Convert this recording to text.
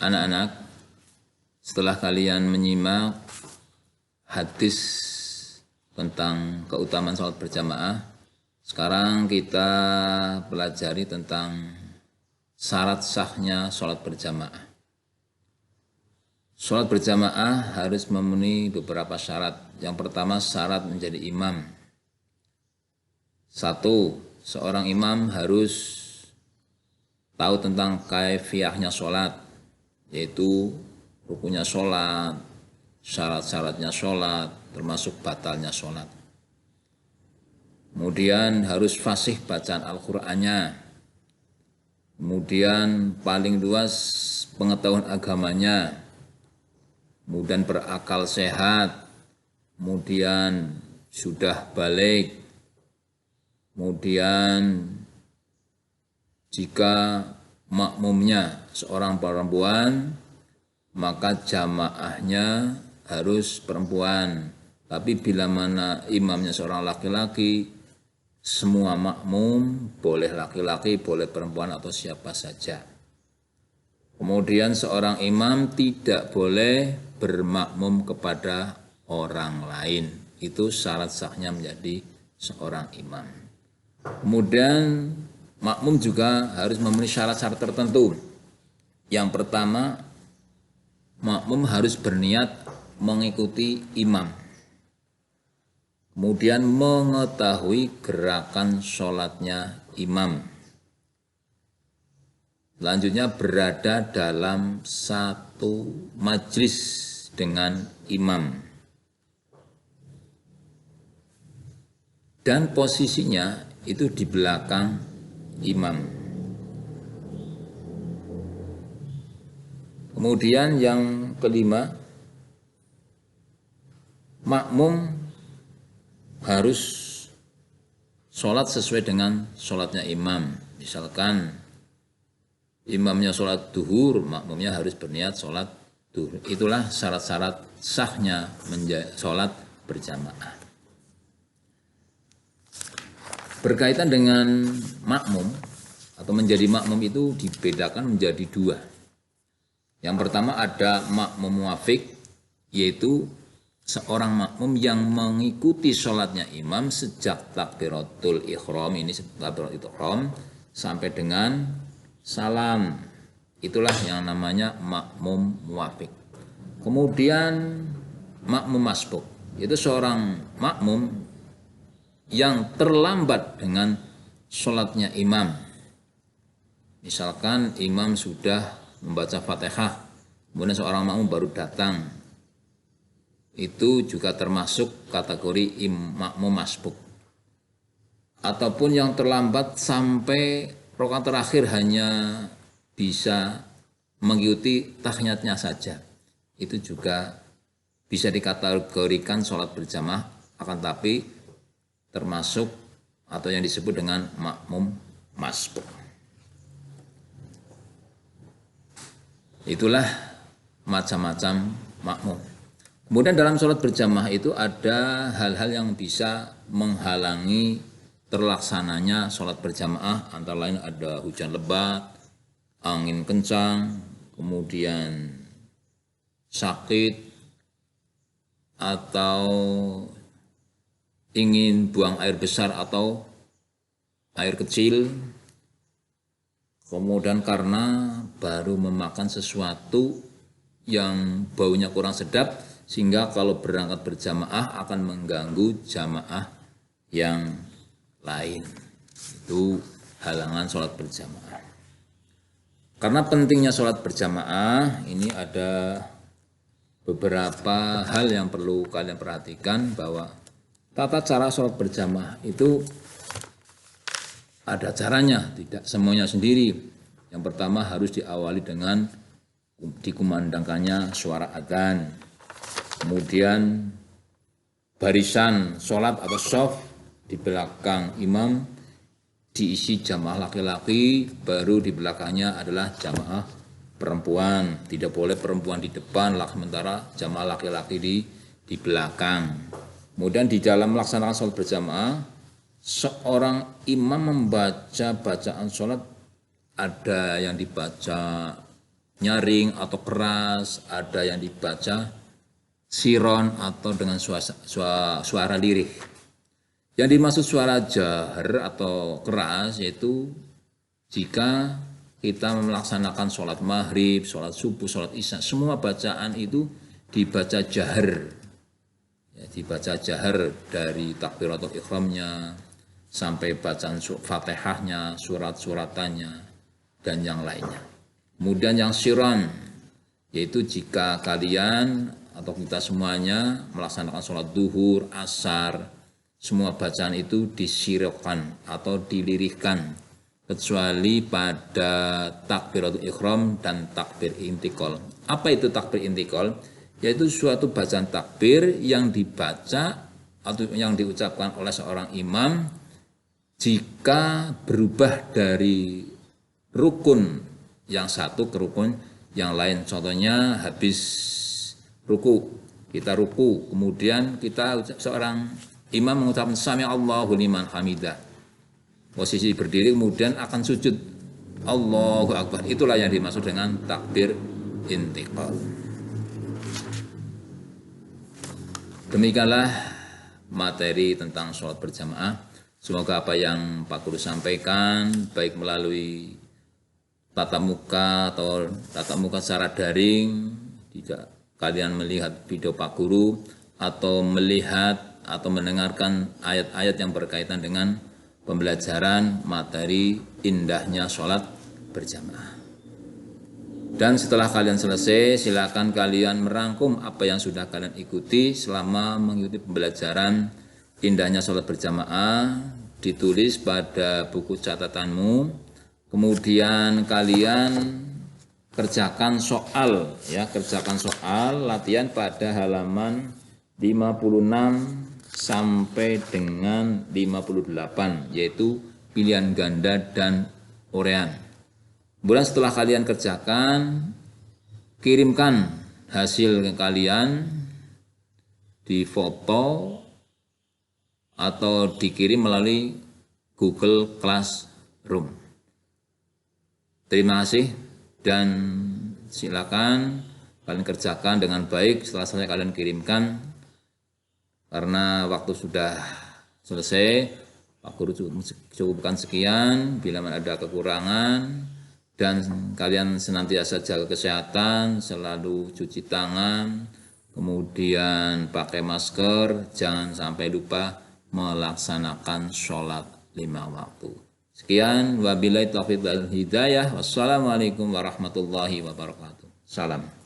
Anak-anak, setelah kalian menyimak hadis tentang keutamaan sholat berjamaah, sekarang kita pelajari tentang syarat sahnya sholat berjamaah. Sholat berjamaah harus memenuhi beberapa syarat. Yang pertama, syarat menjadi imam. 1. Seorang imam harus tahu tentang kaifiyahnya sholat, yaitu rukunnya sholat, syarat-syaratnya sholat, termasuk batalnya sholat. Kemudian harus fasih bacaan Al-Qur'annya. Kemudian paling luas pengetahuan agamanya. Kemudian berakal sehat. Kemudian sudah balik. Kemudian jika makmumnya seorang perempuan, maka jamaahnya harus perempuan. Tapi bila mana imamnya seorang laki-laki, semua makmum boleh laki-laki, boleh perempuan atau siapa saja. Kemudian seorang imam tidak boleh bermakmum kepada orang lain. Itu syarat sahnya menjadi seorang imam. Kemudian makmum juga harus memenuhi syarat-syarat tertentu. Yang pertama, makmum harus berniat mengikuti imam. Kemudian mengetahui gerakan sholatnya imam. Selanjutnya berada dalam satu majlis dengan imam. Dan posisinya itu di belakang imam. Kemudian yang kelima, makmum harus sholat sesuai dengan sholatnya imam. Misalkan imamnya sholat duhur, makmumnya harus berniat sholat duhur. Itulah syarat-syarat sahnya sholat berjamaah. Berkaitan dengan makmum atau menjadi makmum itu dibedakan menjadi dua. Yang pertama ada makmum muwafiq, yaitu seorang makmum yang mengikuti sholatnya imam sejak takbiratul ihram, ini takbiratul ihram sampai dengan salam. Itulah yang namanya makmum muwafiq. Kemudian makmum masbuk, yaitu seorang makmum yang terlambat dengan sholatnya imam. Misalkan imam sudah membaca Fatihah, kemudian seorang makmum baru datang. Itu juga termasuk kategori makmum masbuk. Ataupun yang terlambat sampai rakaat terakhir hanya bisa mengikuti tahiyatnya saja. Itu juga bisa dikategorikan sholat berjamaah, akan tapi termasuk atau yang disebut dengan makmum masbuk. Itulah macam-macam makmum. Kemudian dalam sholat berjamaah itu ada hal-hal yang bisa menghalangi terlaksananya sholat berjamaah. Antara lain ada hujan lebat, angin kencang, kemudian sakit, atau ingin buang air besar atau air kecil, kemudian karena baru memakan sesuatu yang baunya kurang sedap, sehingga kalau berangkat berjamaah akan mengganggu jamaah yang lain. Itu halangan sholat berjamaah. Karena pentingnya sholat berjamaah, ini ada beberapa hal yang perlu kalian perhatikan, bahwa tata cara sholat berjamaah itu ada caranya, tidak semuanya sendiri. Yang pertama harus diawali dengan dikumandangkannya suara adzan. Kemudian barisan sholat atau shaf di belakang imam diisi jamaah laki-laki, baru di belakangnya adalah jamaah perempuan. Tidak boleh perempuan di depan, sementara jamaah laki-laki di belakang. Kemudian di dalam melaksanakan sholat berjamaah, seorang imam membaca bacaan sholat, ada yang dibaca nyaring atau keras, ada yang dibaca siron atau dengan suara lirih. Yang dimaksud suara jahar atau keras yaitu jika kita melaksanakan sholat maghrib, sholat subuh, sholat isya, semua bacaan itu dibaca jahar. Ya, dibaca jahar dari takbiratul ihramnya sampai bacaan fatihahnya, surat-suratannya, dan yang lainnya. Kemudian yang siron, yaitu jika kalian atau kita semuanya melaksanakan sholat duhur, asar, semua bacaan itu disirokkan atau dilirihkan, kecuali pada takbiratul ihram dan takbir intikal. Apa itu takbir intikal? Yaitu suatu bacaan takbir yang dibaca atau yang diucapkan oleh seorang imam jika berubah dari rukun yang satu ke rukun yang lain. Contohnya habis ruku, kita ruku, kemudian seorang imam mengucapkan sami Allahu liman hamidah. Posisi berdiri kemudian akan sujud, Allahu akbar. Itulah yang dimaksud dengan takbir intikal. Demikianlah materi tentang sholat berjamaah. Semoga apa yang Pak Guru sampaikan, baik melalui tatap muka atau tatap muka secara daring, tidak kalian melihat video Pak Guru, atau melihat atau mendengarkan ayat-ayat yang berkaitan dengan pembelajaran materi indahnya sholat berjamaah. Dan setelah kalian selesai, silakan kalian merangkum apa yang sudah kalian ikuti selama mengikuti pembelajaran indahnya sholat berjamaah, ditulis pada buku catatanmu, kemudian kalian kerjakan soal, ya, kerjakan soal latihan pada halaman 56 sampai dengan 58, yaitu pilihan ganda dan urean. Kemudian setelah kalian kerjakan, kirimkan hasil kalian di foto atau dikirim melalui Google Classroom. Terima kasih dan silakan kalian kerjakan dengan baik. Setelah selesai kalian kirimkan, karena waktu sudah selesai, Pak Guru cukupkan sekian. Bila ada kekurangan, dan kalian senantiasa jaga kesehatan, selalu cuci tangan, kemudian pakai masker, jangan sampai lupa melaksanakan sholat 5 waktu. Sekian, wabillahi taufiq wal hidayah. Wassalamualaikum warahmatullahi wabarakatuh. Salam.